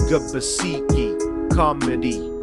GAbASIKI COMEDy.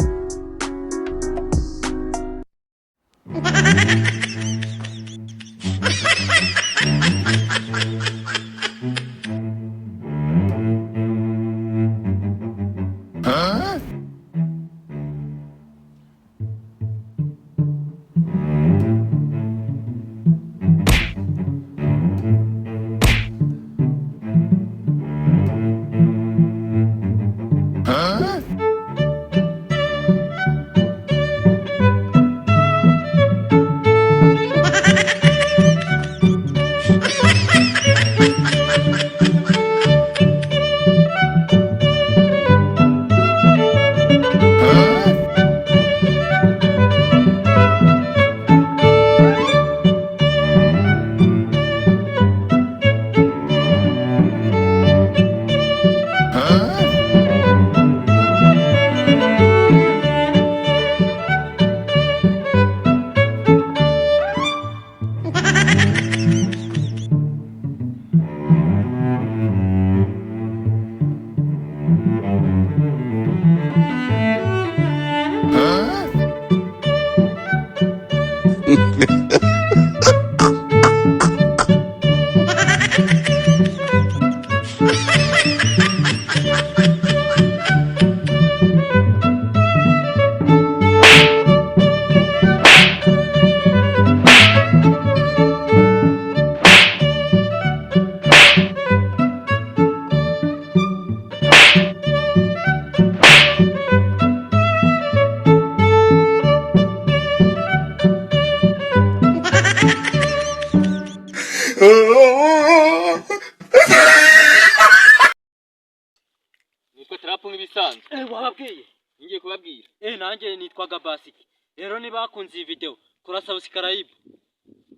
Nitwa tarapunga ibisanzwe. Wababwiye? Ngiye kubabwira. Nanjye nitwa GAbASIKI. Rero niba bakunze iyi video, kora subscribe.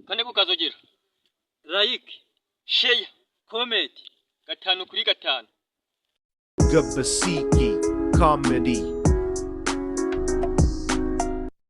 Kandi kukazogira. Like, Share, comment. 5 kuri 5. GAbASIKI COMEDy.